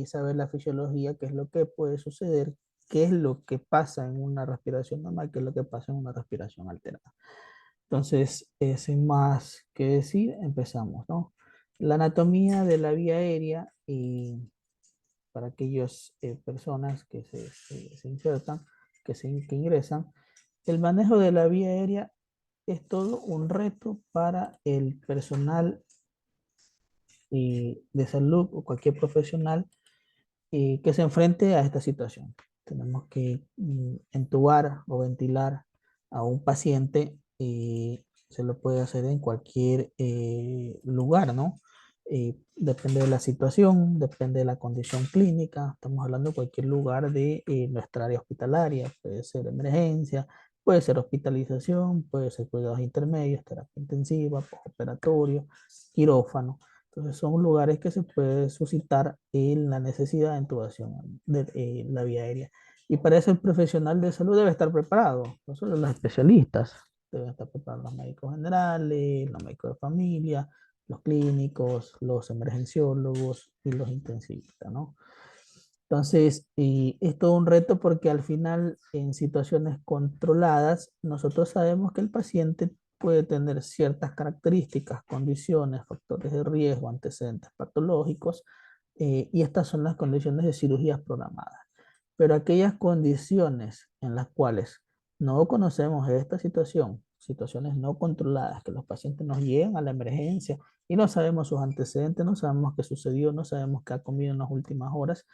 saber la fisiología, qué es lo que puede suceder, qué es lo que pasa en una respiración normal, qué es lo que pasa en una respiración alterada. Entonces, sin más que decir, empezamos, ¿no? La anatomía de la vía aérea, y para aquellas personas que se insertan, que ingresan, el manejo de la vía aérea es todo un reto para el personal de salud o cualquier profesional que se enfrente a esta situación. Tenemos que entubar o ventilar a un paciente, se lo puede hacer en cualquier lugar, ¿no? Depende de la situación, depende de la condición clínica. Estamos hablando de cualquier lugar de nuestra área hospitalaria. Puede ser emergencia, puede ser hospitalización, puede ser cuidados intermedios, terapia intensiva, postoperatorio, quirófano. Entonces son lugares que se puede suscitar en la necesidad de intubación de la vía aérea. Y para eso el profesional de salud debe estar preparado, no solo los especialistas, deben estar preparados los médicos generales, los médicos de familia, los clínicos, los emergenciólogos y los intensivistas, ¿no? Entonces, es todo un reto porque al final, en situaciones controladas, nosotros sabemos que el paciente puede tener ciertas características, condiciones, factores de riesgo, antecedentes patológicos, y estas son las condiciones de cirugías programadas. Pero aquellas condiciones en las cuales no conocemos esta situación, situaciones no controladas, que los pacientes nos llegan a la emergencia y no sabemos sus antecedentes, no sabemos qué sucedió, no sabemos qué ha comido en las últimas horas,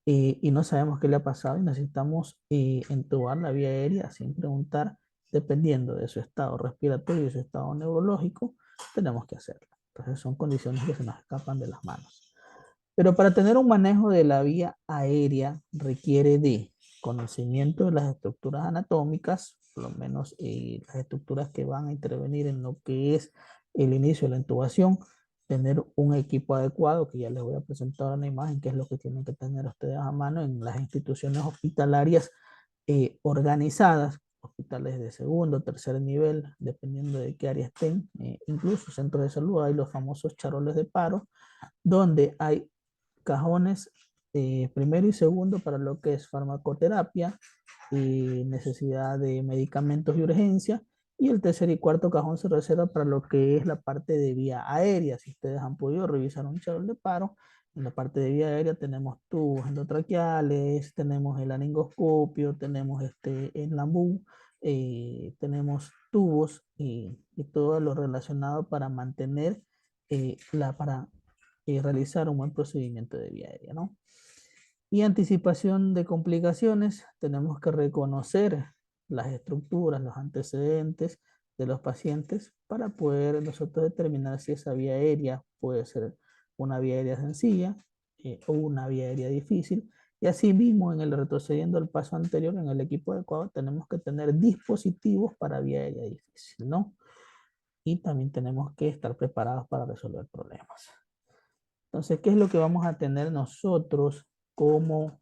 y no sabemos qué le ha pasado y necesitamos entubar la vía aérea sin preguntar, dependiendo de su estado respiratorio y su estado neurológico, tenemos que hacerlo. Entonces son condiciones que se nos escapan de las manos. Pero para tener un manejo de la vía aérea requiere de conocimiento de las estructuras anatómicas, por lo menos las estructuras que van a intervenir en lo que es el inicio de la intubación, tener un equipo adecuado, que ya les voy a presentar una imagen, que es lo que tienen que tener ustedes a mano en las instituciones hospitalarias organizadas, hospitales de segundo, tercer nivel, dependiendo de qué área estén, incluso centros de salud, hay los famosos charoles de paro, donde hay cajones primero y segundo para lo que es farmacoterapia y necesidad de medicamentos y urgencia. Y el tercer y cuarto cajón se reserva para lo que es la parte de vía aérea. Si ustedes han podido revisar un charol de paro, en la parte de vía aérea tenemos tubos endotraqueales, tenemos el laringoscopio, tenemos el lambú, tenemos tubos y todo lo relacionado para mantener para realizar un buen procedimiento de vía aérea, ¿no? Y anticipación de complicaciones, tenemos que reconocer las estructuras, los antecedentes de los pacientes para poder nosotros determinar si esa vía aérea puede ser una vía aérea sencilla o una vía aérea difícil. Y asimismo, en el retrocediendo al paso anterior, en el equipo adecuado, tenemos que tener dispositivos para vía aérea difícil, ¿no? Y también tenemos que estar preparados para resolver problemas. Entonces, ¿qué es lo que vamos a tener nosotros como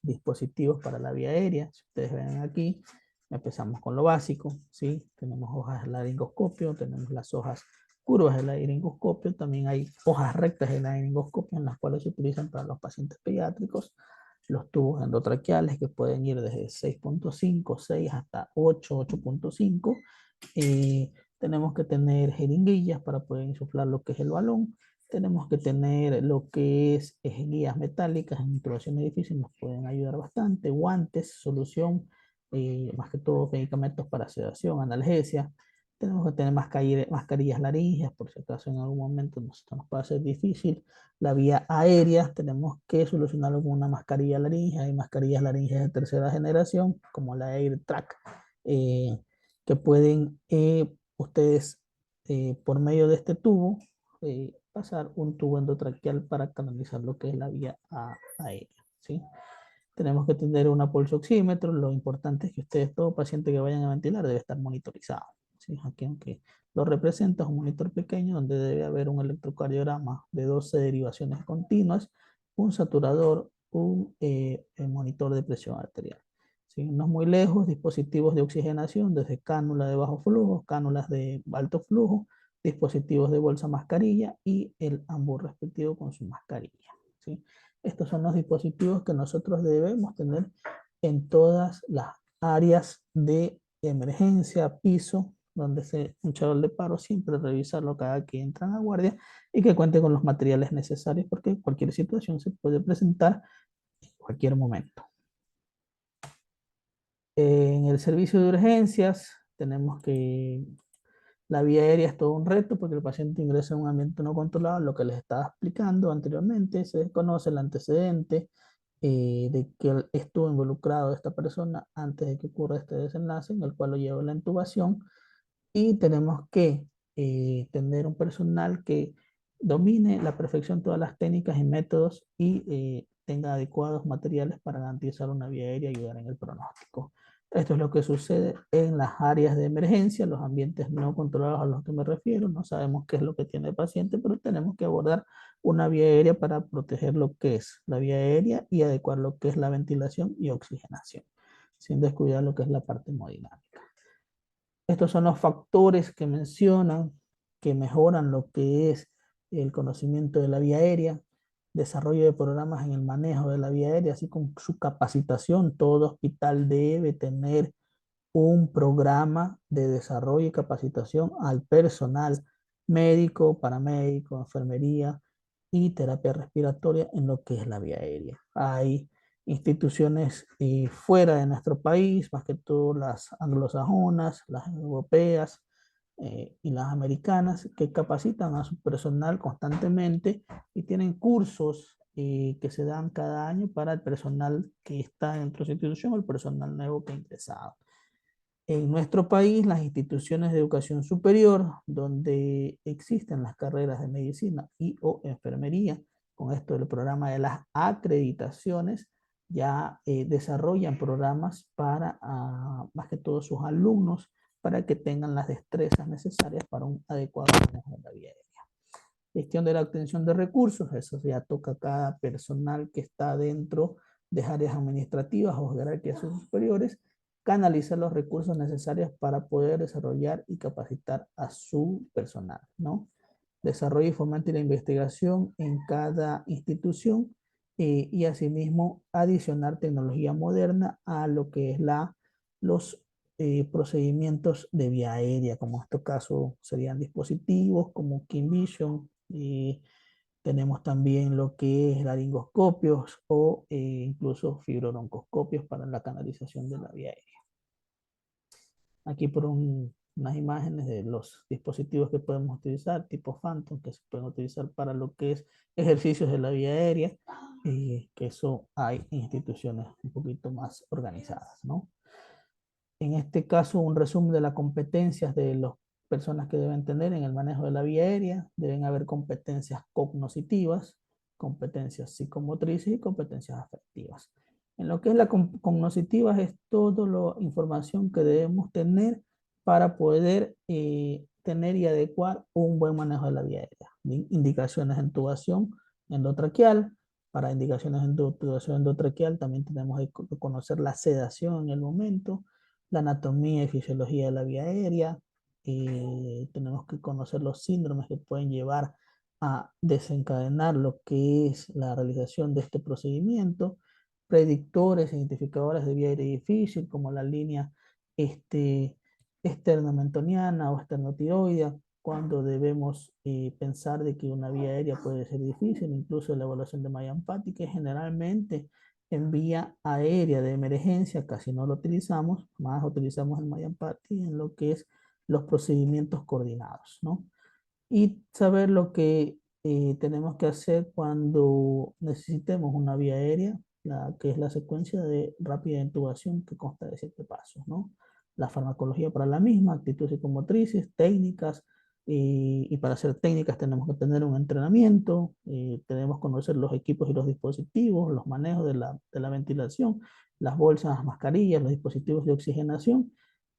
dispositivos para la vía aérea? Si ustedes ven aquí, empezamos con lo básico, ¿sí? Tenemos hojas de laringoscopio, tenemos las hojas curvas del laringoscopio, también hay hojas rectas del laringoscopio en las cuales se utilizan para los pacientes pediátricos, los tubos endotraqueales que pueden ir desde 6.5, 6 hasta 8, 8.5. Tenemos que tener jeringuillas para poder insuflar lo que es el balón. Tenemos que tener lo que es guías metálicas en intubaciones difíciles, nos pueden ayudar bastante. Guantes, solución, más que todo medicamentos para sedación, analgesia. Tenemos que tener mascarillas laringeas, por si acaso en algún momento nos puede ser difícil. La vía aérea, tenemos que solucionarlo con una mascarilla laringea. Hay mascarillas laringeas de tercera generación, como la AirTrack, que pueden ustedes, por medio de este tubo, pasar un tubo endotraqueal para canalizar lo que es la vía aérea, ¿sí? Tenemos que tener un pulso oxímetro. Lo importante es que ustedes, todo paciente que vayan a ventilar, debe estar monitorizado, ¿sí? Aquí, aunque lo representa, es un monitor pequeño donde debe haber un electrocardiograma de 12 derivaciones continuas, un saturador, un monitor de presión arterial. ¿Sí? No muy lejos, dispositivos de oxigenación, desde cánula de bajo flujo, cánulas de alto flujo, dispositivos de bolsa mascarilla y el ambos respectivo con su mascarilla, ¿sí? Estos son los dispositivos que nosotros debemos tener en todas las áreas de emergencia, piso, donde un chaval de paro, siempre revisarlo cada que entran a guardia y que cuente con los materiales necesarios porque cualquier situación se puede presentar en cualquier momento. En el servicio de urgencias tenemos que la vía aérea es todo un reto porque el paciente ingresa en un ambiente no controlado, lo que les estaba explicando anteriormente, se desconoce el antecedente de que estuvo involucrado esta persona antes de que ocurra este desenlace en el cual lo lleva a la intubación y tenemos que tener un personal que domine la perfección todas las técnicas y métodos y tenga adecuados materiales para garantizar una vía aérea y ayudar en el pronóstico. Esto es lo que sucede en las áreas de emergencia, los ambientes no controlados a los que me refiero. No sabemos qué es lo que tiene el paciente, pero tenemos que abordar una vía aérea para proteger lo que es la vía aérea y adecuar lo que es la ventilación y oxigenación, sin descuidar lo que es la parte hemodinámica. Estos son los factores que mencionan que mejoran lo que es el conocimiento de la vía aérea, desarrollo de programas en el manejo de la vía aérea, así como su capacitación. Todo hospital debe tener un programa de desarrollo y capacitación al personal médico, paramédico, enfermería y terapia respiratoria en lo que es la vía aérea. Hay instituciones fuera de nuestro país, más que todo las anglosajonas, las europeas y las americanas, que capacitan a su personal constantemente y tienen cursos que se dan cada año para el personal que está dentro de su institución o el personal nuevo que ha ingresado. En nuestro país, las instituciones de educación superior, donde existen las carreras de medicina y o enfermería, con esto del programa de las acreditaciones, ya desarrollan programas para, más que todo, sus alumnos, para que tengan las destrezas necesarias para un adecuado manejo de la vía aérea. Gestión de la obtención de recursos, eso ya toca a cada personal que está dentro de áreas administrativas o jerarquías superiores, canalizar los recursos necesarios para poder desarrollar y capacitar a su personal, ¿no? Desarrollo y fomento la investigación en cada institución y asimismo adicionar tecnología moderna a lo que es los procedimientos de vía aérea, como en este caso serían dispositivos como KimVision, y tenemos también lo que es laringoscopios o incluso fibroroncoscopios para la canalización de la vía aérea. Aquí por unas imágenes de los dispositivos que podemos utilizar, tipo Phantom, que se pueden utilizar para lo que es ejercicios de la vía aérea, que eso hay en instituciones un poquito más organizadas, ¿no? En este caso, un resumen de las competencias de las personas que deben tener en el manejo de la vía aérea. Deben haber competencias cognitivas, competencias psicomotrices y competencias afectivas. En lo que es la cognitiva es toda la información que debemos tener para poder tener y adecuar un buen manejo de la vía aérea. Indicaciones de intubación endotraqueal. Para indicaciones de intubación endotraqueal también tenemos que conocer la sedación en el momento, la anatomía y fisiología de la vía aérea. Tenemos que conocer los síndromes que pueden llevar a desencadenar lo que es la realización de este procedimiento, predictores, identificadores de vía aérea difícil, como la línea esternomentoniana o esternotiroidea, cuando debemos pensar de que una vía aérea puede ser difícil, incluso la evaluación de malla empática, que generalmente en vía aérea de emergencia casi no lo utilizamos, más utilizamos el malla empática en lo que es los procedimientos coordinados, ¿no? Y saber lo que tenemos que hacer cuando necesitemos una vía aérea, que es la secuencia de rápida intubación que consta de 7 pasos, ¿no? La farmacología para la misma, actitudes psicomotrices, técnicas, y para hacer técnicas tenemos que tener un entrenamiento, tenemos que conocer los equipos y los dispositivos, los manejos de la ventilación, las bolsas, las mascarillas, los dispositivos de oxigenación,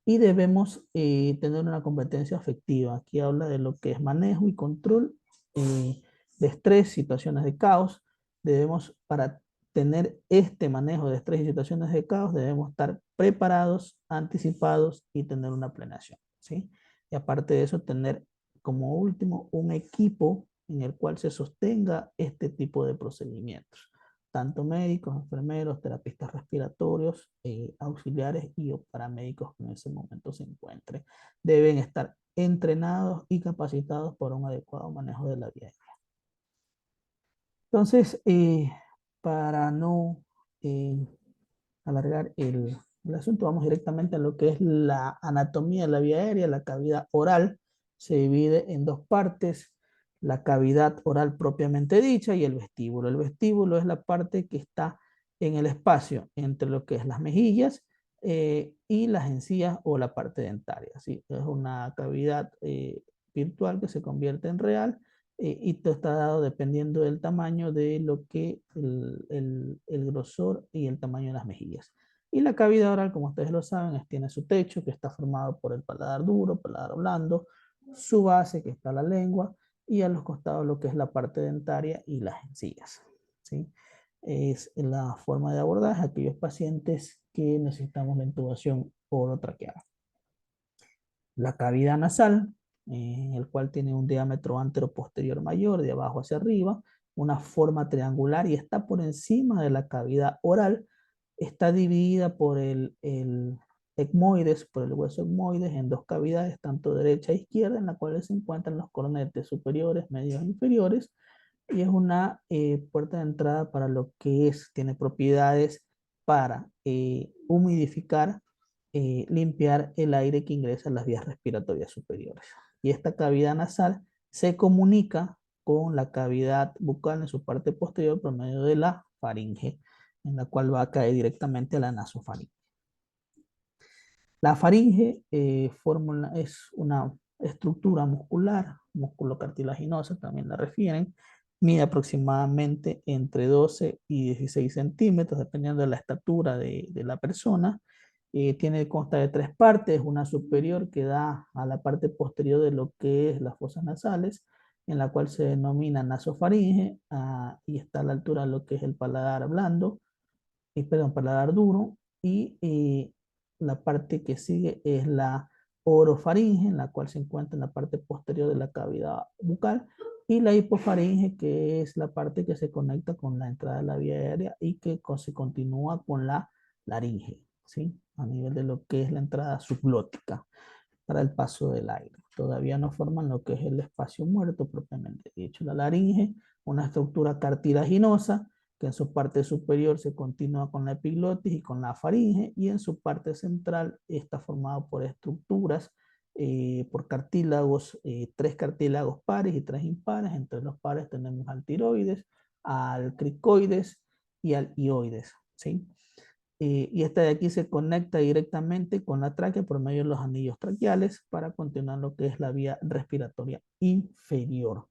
y debemos tener una competencia afectiva. Aquí habla de lo que es manejo y control de estrés, situaciones de caos. Debemos, para tener este manejo de estrés y situaciones de caos, debemos estar preparados, anticipados y tener una planeación, ¿sí? Y aparte de eso, tener como último un equipo en el cual se sostenga este tipo de procedimientos. tanto médicos, enfermeros, terapistas respiratorios, auxiliares y o paramédicos que en ese momento se encuentren. Deben estar entrenados y capacitados por un adecuado manejo de la vía aérea. Entonces, para no eh, alargar el asunto, vamos directamente a lo que es la anatomía de la vía aérea. La cavidad oral se divide en dos partes: la cavidad oral propiamente dicha y el vestíbulo. El vestíbulo es la parte que está en el espacio entre lo que es las mejillas y las encías o la parte dentaria. ¿Sí? Es una cavidad virtual que se convierte en real, y todo está dado dependiendo del tamaño de lo que el grosor y el tamaño de las mejillas. Y la cavidad oral, como ustedes lo saben, tiene su techo, que está formado por el paladar duro, paladar blando, su base, que está la lengua, y a los costados lo que es la parte dentaria y las encías. ¿Sí? Es la forma de abordaje a aquellos pacientes que necesitamos la intubación orotraqueal. La cavidad nasal, el cual tiene un diámetro antero-posterior mayor, de abajo hacia arriba, una forma triangular y está por encima de la cavidad oral. Está dividida por el etmoides, por el hueso etmoides, en dos cavidades, tanto derecha e izquierda, en las cuales se encuentran los cornetes superiores, medios e inferiores, y es una puerta de entrada para lo que es, tiene propiedades para humidificar, limpiar el aire que ingresa a las vías respiratorias superiores. Y esta cavidad nasal se comunica con la cavidad bucal en su parte posterior por medio de la faringe, en la cual va a caer directamente a la nasofaringe. La faringe es una estructura muscular, músculo cartilaginosa, también la refieren, mide aproximadamente entre 12 y 16 centímetros, dependiendo de la estatura de la persona. Consta de tres partes: una superior que da a la parte posterior de lo que es las fosas nasales, en la cual se denomina nasofaringe, y está a la altura de lo que es el paladar blando, perdón, paladar duro, y la parte que sigue es la orofaringe, en la cual se encuentra en la parte posterior de la cavidad bucal, y la hipofaringe, que es la parte que se conecta con la entrada de la vía aérea y que se continúa con la laringe, ¿sí? A nivel de lo que es la entrada subglótica para el paso del aire. Todavía no forman lo que es el espacio muerto propiamente dicho. La laringe, una estructura cartilaginosa que en su parte superior se continúa con la epiglotis y con la faringe, y en su parte central está formado por estructuras, por cartílagos, tres cartílagos pares y tres impares. Entre los pares tenemos al tiroides, al cricoides y al ioides, ¿sí? Y esta de aquí se conecta directamente con la tráquea por medio de los anillos traqueales para continuar lo que es la vía respiratoria inferior.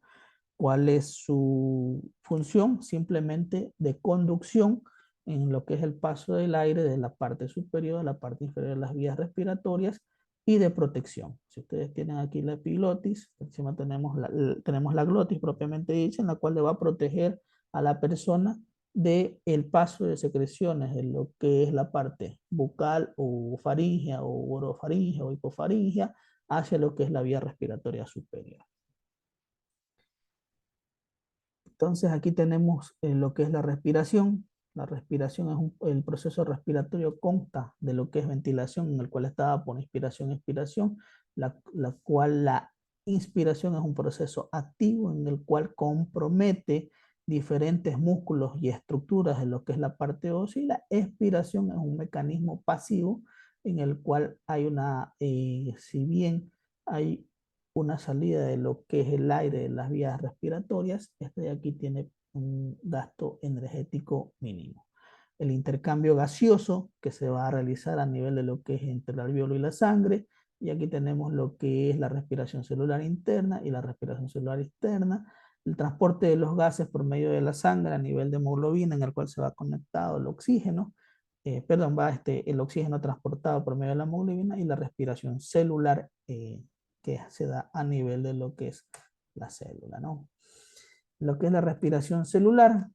¿Cuál es su función? Simplemente de conducción en lo que es el paso del aire de la parte superior a la parte inferior de las vías respiratorias, y de protección. Si ustedes tienen aquí la epiglotis, encima tenemos la glotis propiamente dicha, en la cual le va a proteger a la persona del paso de secreciones de lo que es la parte bucal o faringea o orofaringea o hipofaringea hacia lo que es la vía respiratoria superior. Entonces aquí tenemos lo que es la respiración. La respiración es el proceso respiratorio, consta de lo que es ventilación, en el cual está por inspiración y expiración, la cual la inspiración es un proceso activo en el cual compromete diferentes músculos y estructuras de lo que es la parte ósea, y la expiración es un mecanismo pasivo en el cual hay si bien hay una salida de lo que es el aire de las vías respiratorias, este de aquí tiene un gasto energético mínimo. El intercambio gaseoso que se va a realizar a nivel de lo que es entre el alveolo y la sangre, y aquí tenemos lo que es la respiración celular interna y la respiración celular externa, el transporte de los gases por medio de la sangre a nivel de hemoglobina, en el cual se va conectado el oxígeno, el oxígeno transportado por medio de la hemoglobina, y la respiración celular que se da a nivel de lo que es la célula, ¿no? Lo que es la respiración celular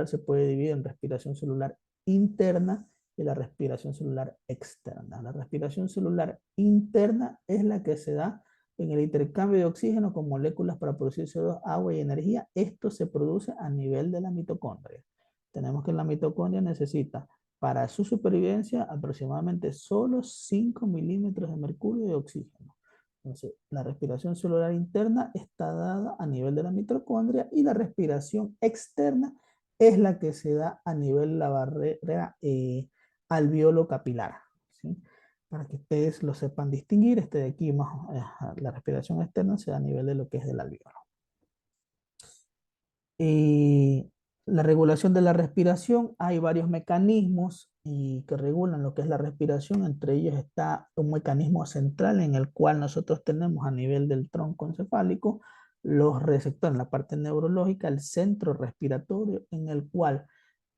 se puede dividir en respiración celular interna y la respiración celular externa. La respiración celular interna es la que se da en el intercambio de oxígeno con moléculas para producir CO2, agua y energía. Esto se produce a nivel de la mitocondria. Tenemos que la mitocondria necesita para su supervivencia aproximadamente solo 5 milímetros de mercurio de oxígeno. Entonces, la respiración celular interna está dada a nivel de la mitocondria y la respiración externa es la que se da a nivel de la barrera alveolo-capilar. ¿Sí? Para que ustedes lo sepan distinguir, este de aquí, más, la respiración externa se da a nivel de lo que es del alveolo. La regulación de la respiración, hay varios mecanismos que regulan lo que es la respiración, entre ellos está un mecanismo central en el cual nosotros tenemos a nivel del tronco encefálico los receptores, en la parte neurológica, el centro respiratorio, en el cual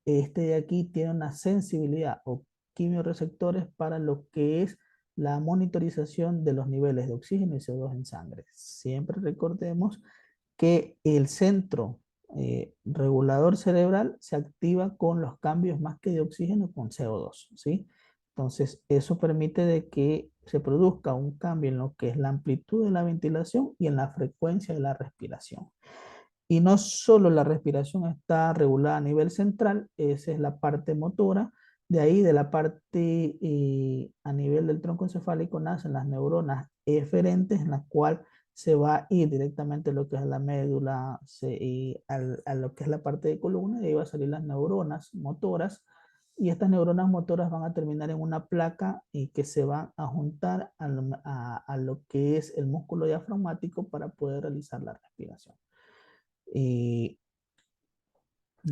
este de aquí tiene una sensibilidad o quimiorreceptores para lo que es la monitorización de los niveles de oxígeno y CO2 en sangre. Siempre recordemos que el centro regulador cerebral se activa con los cambios más que de oxígeno con CO2, ¿sí? Entonces, eso permite de que se produzca un cambio en lo que es la amplitud de la ventilación y en la frecuencia de la respiración. Y no solo la respiración está regulada a nivel central, esa es la parte motora, de ahí de la parte a nivel del tronco encefálico nacen las neuronas eferentes, en la cual se va a ir directamente a lo que es la médula, a lo que es la parte de columna, y ahí va a salir las neuronas motoras, y estas neuronas motoras van a terminar en una placa que se va a juntar a lo que es el músculo diafragmático para poder realizar la respiración. En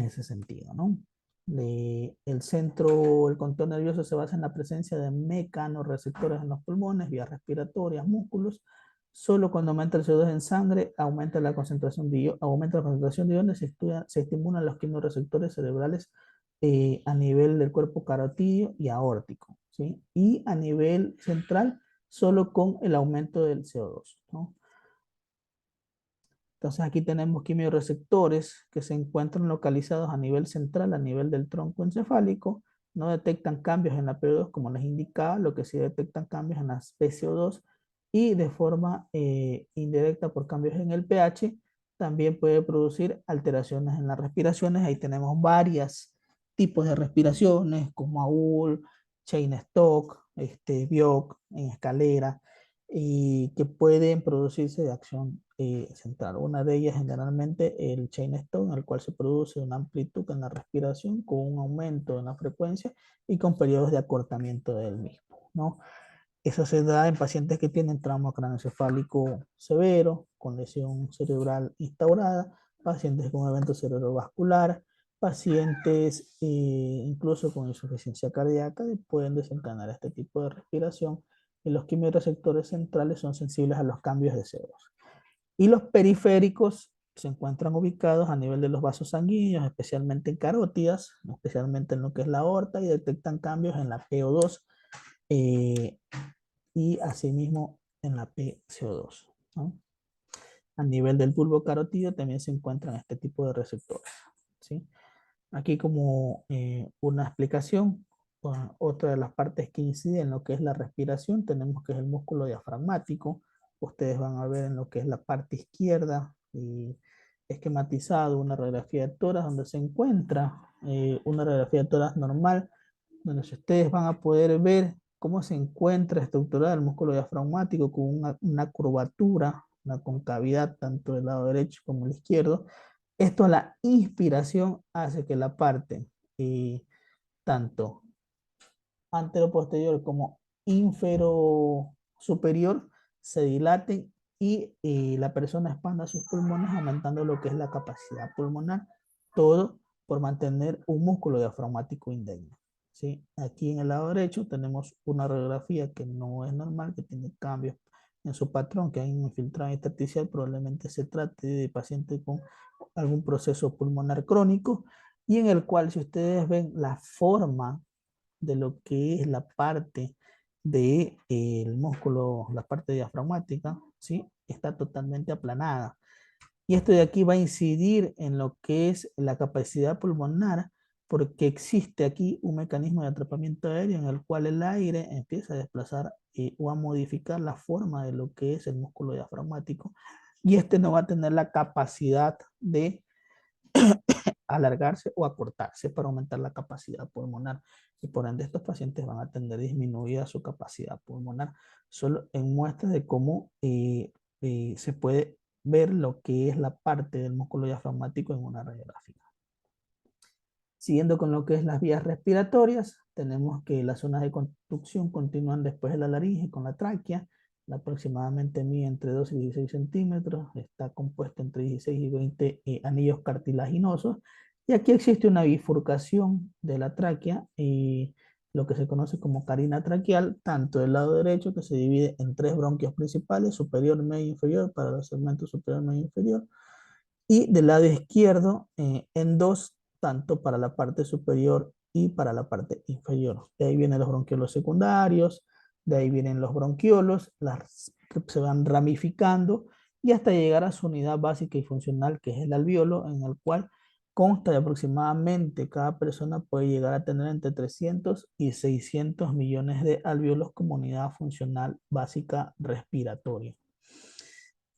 ese sentido, ¿no? El centro, el control nervioso se basa en la presencia de mecanorreceptores en los pulmones, vías respiratorias, músculos. Solo cuando aumenta el CO2 en sangre, aumenta la concentración de iones, se estimulan los quimiorreceptores cerebrales a nivel del cuerpo carotídeo y aórtico, ¿sí? Y a nivel central, solo con el aumento del CO2, ¿no? Entonces aquí tenemos quimiorreceptores que se encuentran localizados a nivel central, a nivel del tronco encefálico. No detectan cambios en la PO2 como les indicaba, lo que sí detectan cambios en la PCO2 y de forma indirecta por cambios en el pH también puede producir alteraciones en las respiraciones. Ahí tenemos varios tipos de respiraciones como AUL, Chain Stock, Biok, en escalera y que pueden producirse de acción central. Una de ellas generalmente el chain stone, en el cual se produce una amplitud en la respiración con un aumento en la frecuencia y con periodos de acortamiento del mismo, ¿no? Eso se da en pacientes que tienen trauma craneoencefálico severo, con lesión cerebral instaurada, pacientes con evento cerebrovascular, pacientes incluso con insuficiencia cardíaca pueden desencadenar este tipo de respiración y los quimiorreceptores centrales son sensibles a los cambios de CO2. Y los periféricos se encuentran ubicados a nivel de los vasos sanguíneos, especialmente en carótidas, especialmente en lo que es la aorta, y detectan cambios en la PO2 eh, y asimismo en la PCO2, ¿no? A nivel del bulbo carotídeo también se encuentran este tipo de receptores, ¿sí? Aquí como una explicación, otra de las partes que incide en lo que es la respiración, tenemos que es el músculo diafragmático. Ustedes van a ver en lo que es la parte izquierda y esquematizado una radiografía de tórax donde se encuentra una radiografía de tórax normal, donde ustedes van a poder ver cómo se encuentra estructurado el músculo diafragmático con una curvatura, una concavidad tanto del lado derecho como el izquierdo. Esto a la inspiración hace que la parte tanto antero-posterior como infero-superior se dilaten y la persona expanda sus pulmones aumentando lo que es la capacidad pulmonar, todo por mantener un músculo diafragmático indemne. ¿Sí? Aquí en el lado derecho tenemos una radiografía que no es normal, que tiene cambios en su patrón, que hay un infiltrado intersticial, probablemente se trate de paciente con algún proceso pulmonar crónico, y en el cual si ustedes ven la forma de lo que es la parte del músculo, la parte diafragmática, ¿sí? Está totalmente aplanada. Y esto de aquí va a incidir en lo que es la capacidad pulmonar porque existe aquí un mecanismo de atrapamiento aéreo en el cual el aire empieza a desplazar o a modificar la forma de lo que es el músculo diafragmático, y este no va a tener la capacidad de alargarse o acortarse para aumentar la capacidad pulmonar, y por ende estos pacientes van a tener disminuida su capacidad pulmonar, solo en muestras de cómo se puede ver lo que es la parte del músculo diafragmático en una radiografía. Siguiendo con lo que es las vías respiratorias, tenemos que las zonas de conducción continúan después de la laringe con la tráquea, aproximadamente mide entre 2 y 16 centímetros, está compuesto entre 16 y 20 anillos cartilaginosos, y aquí existe una bifurcación de la tráquea, lo que se conoce como carina traqueal, tanto del lado derecho, que se divide en 3 bronquios principales, superior, medio e inferior, para los segmentos superior, medio e inferior, y del lado izquierdo en 2, tanto para la parte superior y para la parte inferior. De ahí vienen los bronquiolos secundarios, de ahí vienen los bronquiolos, se van ramificando y hasta llegar a su unidad básica y funcional, que es el alveolo, en el cual consta de aproximadamente, cada persona puede llegar a tener entre 300 y 600 millones de alveolos como unidad funcional básica respiratoria.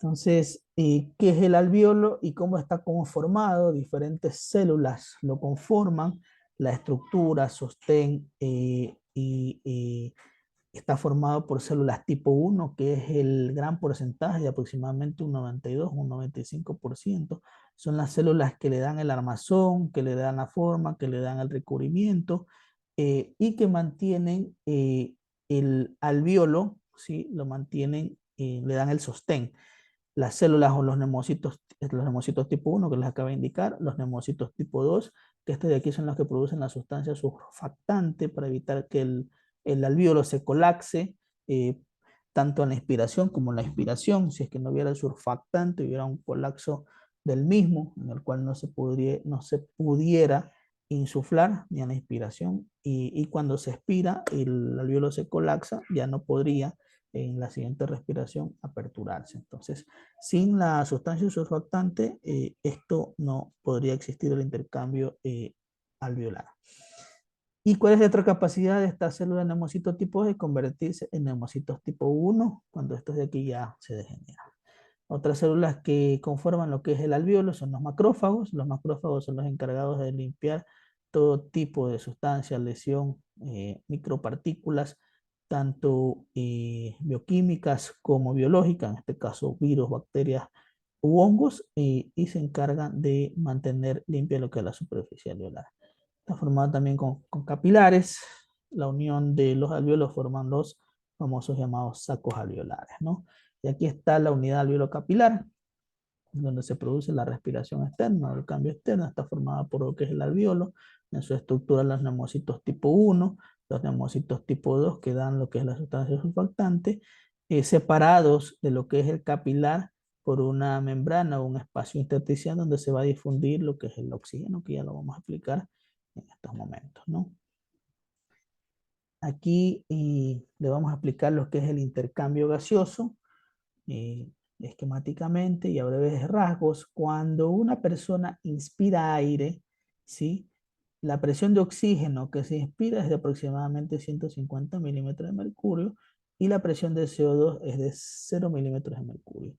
Entonces, ¿qué es el alveolo y cómo está conformado? Diferentes células lo conforman, la estructura, sostén y está formado por células tipo 1, que es el gran porcentaje, de aproximadamente un 92, un 95%. Son las células que le dan el armazón, que le dan la forma, que le dan el recubrimiento y que mantienen el alveolo, ¿sí? Lo mantienen, le dan el sostén. Las células o los nemocitos tipo 1 que les acabo de indicar, los nemocitos tipo 2, que estos de aquí son los que producen la sustancia surfactante para evitar que el alveolo se colapse, eh, tanto en la inspiración como en la expiración. Si es que no hubiera el surfactante, hubiera un colapso del mismo, en el cual no se pudiera insuflar ni en la inspiración, y cuando se expira, el alveolo se colapsa, ya no podría en la siguiente respiración aperturarse. Entonces, sin la sustancia surfactante, esto no podría existir el intercambio alveolar. ¿Y cuál es la otra capacidad de esta célula de neumocitos tipo de convertirse en neumocitos tipo 1 cuando estos de aquí ya se degeneran? Otras células que conforman lo que es el alveolo son los macrófagos. Los macrófagos son los encargados de limpiar todo tipo de sustancias, lesión, micropartículas, tanto bioquímicas como biológicas, en este caso virus, bacterias u hongos, y se encargan de mantener limpia lo que es la superficie alveolar. Está formado también con capilares. La unión de los alveolos forman los famosos llamados sacos alveolares, ¿no? Y aquí está la unidad alveolo-capilar, donde se produce la respiración externa, el cambio externo. Está formada por lo que es el alveolo, en su estructura los neumocitos tipo 1, los neumocitos tipo 2 que dan lo que es la sustancia surfactante, separados de lo que es el capilar por una membrana o un espacio intersticial donde se va a difundir lo que es el oxígeno, que ya lo vamos a explicar en estos momentos, ¿no? Aquí le vamos a explicar lo que es el intercambio gaseoso, eh, esquemáticamente y a breves rasgos. Cuando una persona inspira aire, ¿sí? La presión de oxígeno que se inspira es de aproximadamente 150 milímetros de mercurio y la presión de CO2 es de 0 milímetros de mercurio.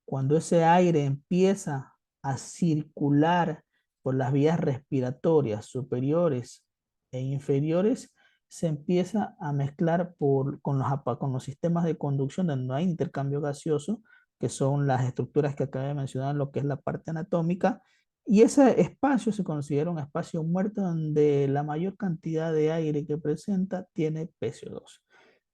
Cuando ese aire empieza a circular por las vías respiratorias superiores e inferiores, se empieza a mezclar con los sistemas de conducción donde no hay intercambio gaseoso, que son las estructuras que acabo de mencionar, lo que es la parte anatómica, y ese espacio se considera un espacio muerto donde la mayor cantidad de aire que presenta tiene PCO2.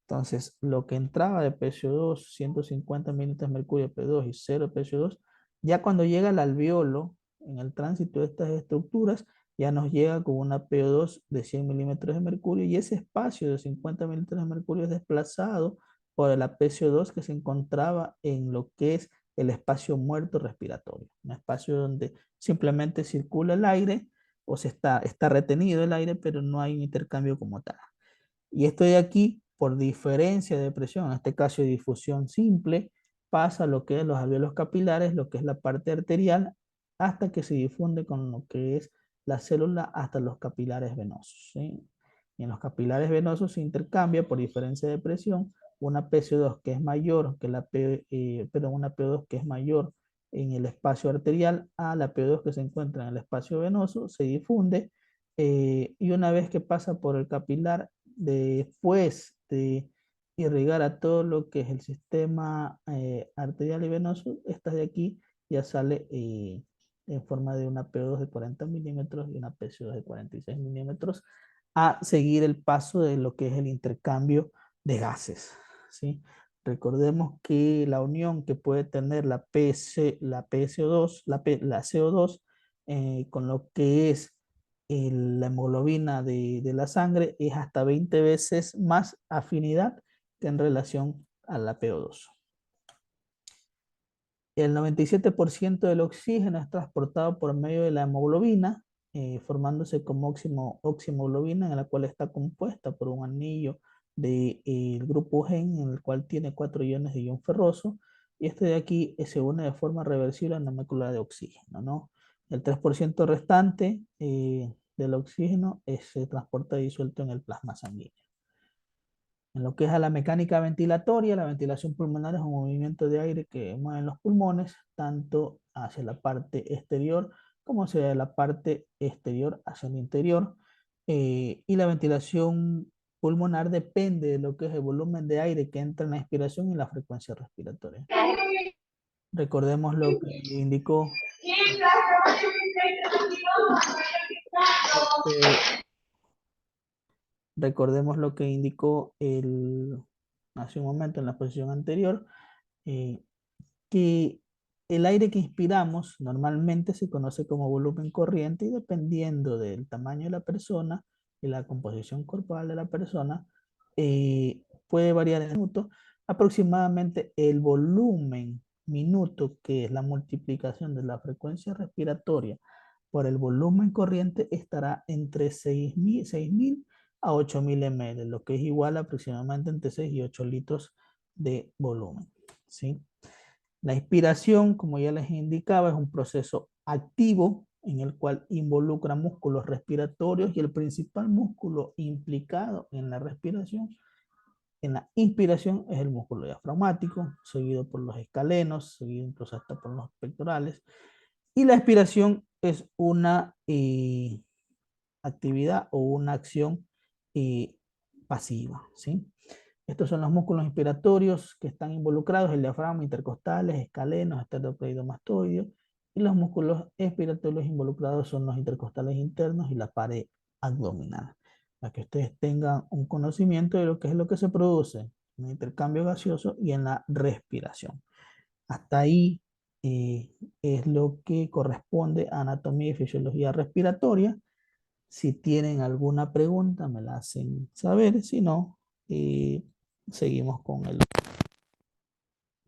Entonces, lo que entraba de PCO2, 150 mililitros de mercurio P2 y 0 PCO2, ya cuando llega al alveolo, en el tránsito de estas estructuras, ya nos llega con una PO2 de 100 milímetros de mercurio, y ese espacio de 50 milímetros de mercurio es desplazado por la PCO2 que se encontraba en lo que es el espacio muerto respiratorio, un espacio donde simplemente circula el aire o está retenido el aire, pero no hay un intercambio como tal. Y esto de aquí, por diferencia de presión, en este caso de difusión simple, pasa a lo que es los alveolos capilares, lo que es la parte arterial, hasta que se difunde con lo que es la célula hasta los capilares venosos, ¿sí? Y en los capilares venosos se intercambia por diferencia de presión una PCO2 que es mayor que una PO2 que es mayor en el espacio arterial a la PO2 que se encuentra en el espacio venoso, se difunde y una vez que pasa por el capilar, después de irrigar a todo lo que es el sistema arterial y venoso, esta de aquí ya sale en forma de una PO2 de 40 milímetros y una PCO2 de 46 milímetros a seguir el paso de lo que es el intercambio de gases, ¿sí? Recordemos que la unión que puede tener la PCO2, la CO2, con lo que es la hemoglobina de la sangre es hasta 20 veces más afinidad que en relación a la PO2. El 97% del oxígeno es transportado por medio de la hemoglobina, formándose como oxihemoglobina, en la cual está compuesta por un anillo del grupo gen, en el cual tiene 4 iones de ion ferroso, y este de aquí se une de forma reversible a la molécula de oxígeno, ¿no? El 3% restante del oxígeno se transporta disuelto en el plasma sanguíneo. En lo que es a la mecánica ventilatoria, la ventilación pulmonar es un movimiento de aire que mueve los pulmones, tanto hacia la parte exterior como hacia la parte exterior hacia el interior. Y la ventilación pulmonar depende de lo que es el volumen de aire que entra en la inspiración y la frecuencia respiratoria. Recordemos lo que indicó recordemos lo que indicó hace un momento en la posición anterior, eh, que el aire que inspiramos normalmente se conoce como volumen corriente y dependiendo del tamaño de la persona y la composición corporal de la persona, puede variar en minutos. Aproximadamente el volumen minuto, que es la multiplicación de la frecuencia respiratoria por el volumen corriente, estará entre 6.000 a 8.000 ml, lo que es igual a aproximadamente entre 6 y 8 litros de volumen, ¿sí? La inspiración, como ya les indicaba, es un proceso activo en el cual involucra músculos respiratorios y el principal músculo implicado en la respiración, en la inspiración, es el músculo diafragmático, seguido por los escalenos, seguido incluso hasta por los pectorales. Y la expiración es una actividad o una acción eh, pasiva, ¿sí? Estos son los músculos inspiratorios que están involucrados, el diafragma, intercostales, escalenos, esternocleidomastoideo, y los músculos expiratorios involucrados son los intercostales internos y la pared abdominal. Para que ustedes tengan un conocimiento de lo que es lo que se produce en el intercambio gaseoso y en la respiración. Hasta ahí es lo que corresponde a anatomía y fisiología respiratoria. Si tienen alguna pregunta, me la hacen saber. Si no, seguimos con el...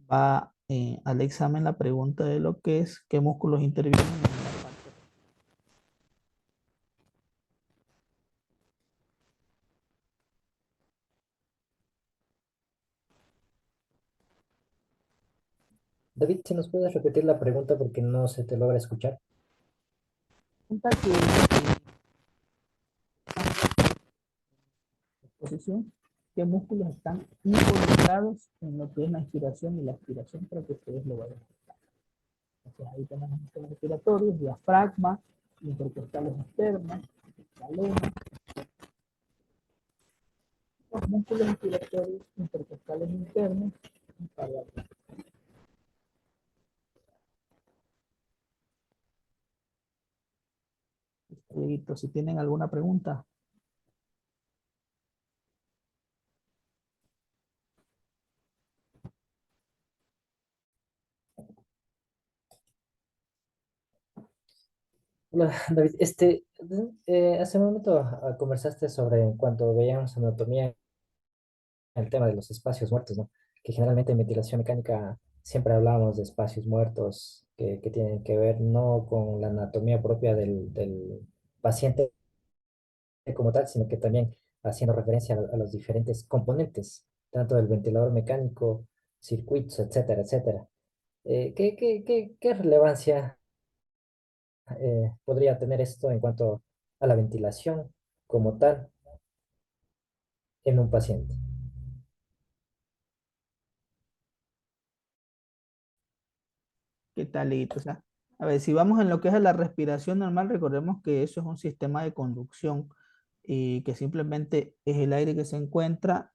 Va al examen la pregunta de lo que es qué músculos intervienen en la parte. David, si nos puedes repetir la pregunta porque no se te logra escuchar. Pregunta que posición, qué músculos están involucrados en lo que es la inspiración y la expiración para que ustedes lo vayan. Entonces ahí tenemos músculos respiratorios, diafragma, intercostales externos, escaleno, los músculos respiratorios, intercostales internos y parietales. Listo, si tienen alguna pregunta. Hola, David. Hace un momento conversaste sobre en cuanto veíamos anatomía, el tema de los espacios muertos, ¿no? Que generalmente en ventilación mecánica siempre hablábamos de espacios muertos que tienen que ver no con la anatomía propia del paciente como tal, sino que también haciendo referencia a los diferentes componentes, tanto del ventilador mecánico, circuitos, etcétera, etcétera. ¿Qué relevancia podría tener esto en cuanto a la ventilación como tal en un paciente? ¿Qué talito? O sea, a ver, si vamos en lo que es la respiración normal, recordemos que eso es un sistema de conducción y que simplemente es el aire que se encuentra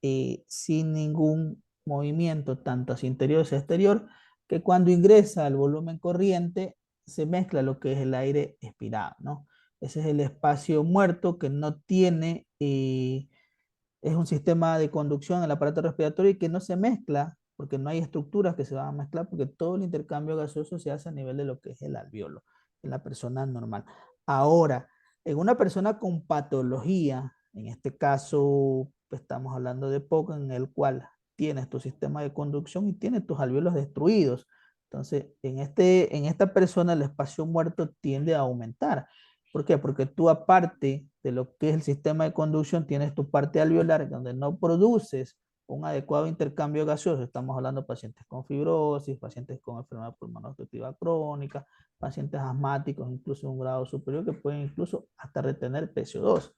sin ningún movimiento, tanto hacia interior hacia exterior, que cuando ingresa al volumen corriente se mezcla lo que es el aire expirado, ¿no? Ese es el espacio muerto que no tiene es un sistema de conducción en el aparato respiratorio y que no se mezcla, porque no hay estructuras que se van a mezclar, porque todo el intercambio gaseoso se hace a nivel de lo que es el alveolo, en la persona normal. Ahora, en una persona con patología, en este caso estamos hablando de POC, en el cual tienes tu sistema de conducción y tienes tus alveolos destruidos. Entonces, en esta persona el espacio muerto tiende a aumentar. ¿Por qué? Porque tú aparte de lo que es el sistema de conducción, tienes tu parte alveolar donde no produces un adecuado intercambio gaseoso. Estamos hablando de pacientes con fibrosis, pacientes con enfermedad pulmonar obstructiva crónica, pacientes asmáticos, incluso en un grado superior, que pueden incluso hasta retener PCO2.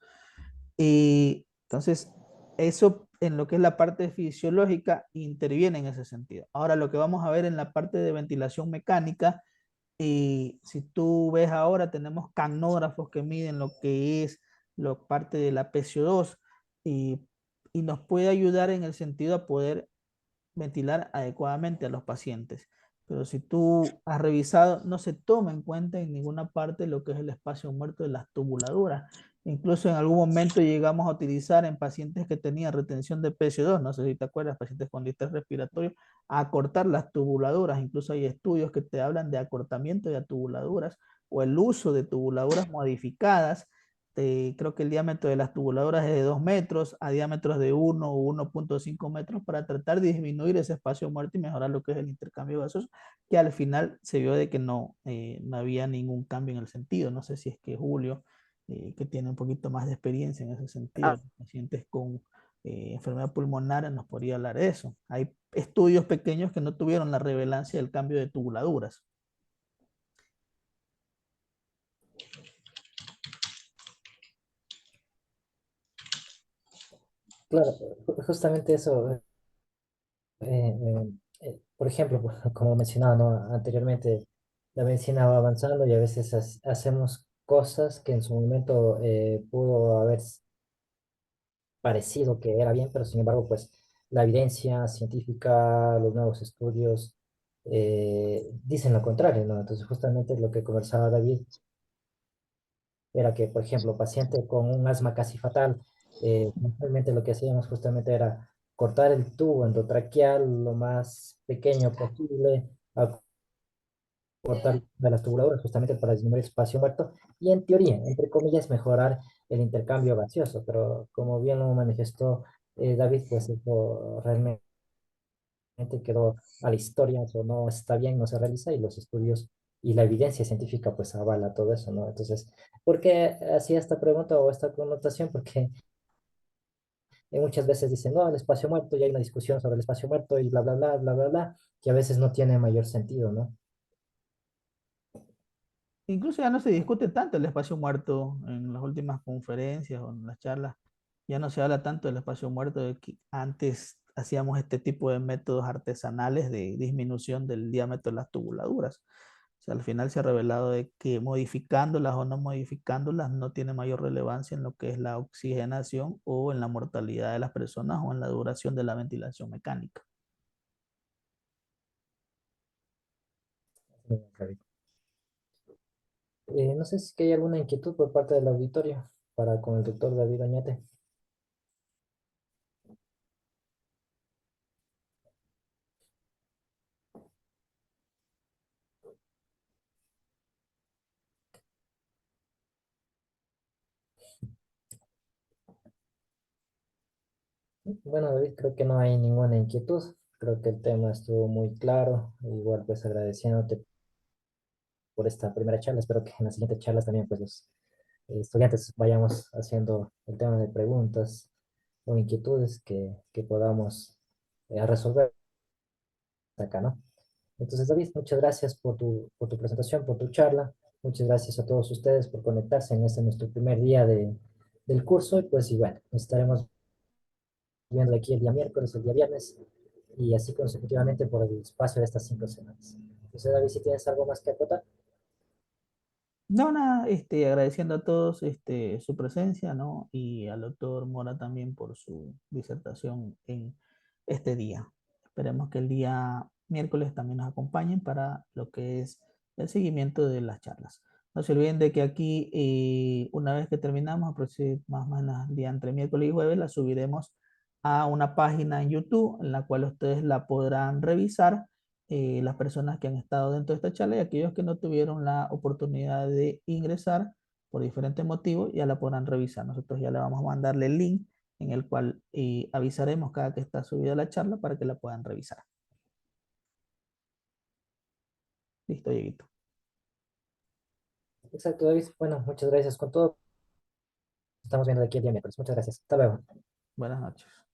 Y entonces, eso en lo que es la parte fisiológica interviene en ese sentido. Ahora, lo que vamos a ver en la parte de ventilación mecánica, y si tú ves ahora, tenemos canógrafos que miden lo que es la parte de la PCO2 y, y nos puede ayudar en el sentido a poder ventilar adecuadamente a los pacientes. Pero si tú has revisado, no se toma en cuenta en ninguna parte lo que es el espacio muerto de las tubuladuras. Incluso en algún momento llegamos a utilizar en pacientes que tenían retención de PCO2, no sé si te acuerdas, pacientes con distrés respiratorio, a acortar las tubuladuras. Incluso hay estudios que te hablan de acortamiento de tubuladuras o el uso de tubuladuras modificadas. Creo que el diámetro de las tubuladoras es de 2 metros a diámetros de 1 o 1.5 metros para tratar de disminuir ese espacio muerto y mejorar lo que es el intercambio gaseoso, que al final se vio de que no había ningún cambio en el sentido. No sé si es que Julio, que tiene un poquito más de experiencia en ese sentido, pacientes con enfermedad pulmonar, nos podría hablar de eso. Hay estudios pequeños que no tuvieron la relevancia del cambio de tubuladuras. Claro, justamente eso, por ejemplo, como mencionaba, ¿no? Anteriormente, la medicina va avanzando y a veces hacemos cosas que en su momento pudo haber parecido que era bien, pero sin embargo, pues la evidencia científica, los nuevos estudios dicen lo contrario, ¿no? Entonces, justamente lo que conversaba David era que, por ejemplo, paciente con un asma casi fatal, normalmente lo que hacíamos justamente era cortar el tubo endotraqueal lo más pequeño posible, cortar de las tubuladoras justamente para disminuir el espacio muerto y en teoría, entre comillas, mejorar el intercambio gaseoso, pero como bien lo manifestó David, pues eso realmente quedó a la historia, eso no está bien, no se realiza y los estudios y la evidencia científica pues avala todo eso, ¿no? Entonces, ¿por qué hacía esta pregunta o esta connotación? Porque muchas veces dicen, no, el espacio muerto, y hay una discusión sobre el espacio muerto y bla, bla, bla, bla, bla, bla, que a veces no tiene mayor sentido, ¿no? Incluso ya no se discute tanto el espacio muerto en las últimas conferencias o en las charlas. Ya no se habla tanto del espacio muerto de que antes hacíamos este tipo de métodos artesanales de disminución del diámetro de las tubuladuras. O sea, al final se ha revelado de que modificándolas o no modificándolas no tiene mayor relevancia en lo que es la oxigenación o en la mortalidad de las personas o en la duración de la ventilación mecánica. No sé si hay alguna inquietud por parte del auditorio para con el doctor David Oñate. Bueno, David, creo que no hay ninguna inquietud. Creo que el tema estuvo muy claro. Igual, pues agradeciéndote por esta primera charla. Espero que en las siguientes charlas también, pues los estudiantes vayamos haciendo el tema de preguntas o inquietudes que podamos resolver acá, ¿no? Entonces, David, muchas gracias por tu presentación, por tu charla. Muchas gracias a todos ustedes por conectarse en este nuestro primer día del curso. Y pues, y bueno, nos estaremos viendo aquí el día miércoles, el día viernes, y así consecutivamente por el espacio de estas 5 semanas. Entonces, David, si tienes algo más que acotar. No, nada, agradeciendo a todos su presencia, ¿no? Y al doctor Mora también por su disertación en este día. Esperemos que el día miércoles también nos acompañen para lo que es el seguimiento de las charlas. No se olviden de que aquí, una vez que terminamos, más o menos el día entre miércoles y jueves, la subiremos a una página en YouTube en la cual ustedes la podrán revisar, las personas que han estado dentro de esta charla, y aquellos que no tuvieron la oportunidad de ingresar por diferentes motivos, ya la podrán revisar. Nosotros ya le vamos a mandarle el link en el cual avisaremos cada que está subida la charla para que la puedan revisar. Listo, Dieguito. Exacto, David. Bueno, muchas gracias con todo. Estamos viendo de aquí el día miércoles. Muchas gracias. Hasta luego. Buenas noches.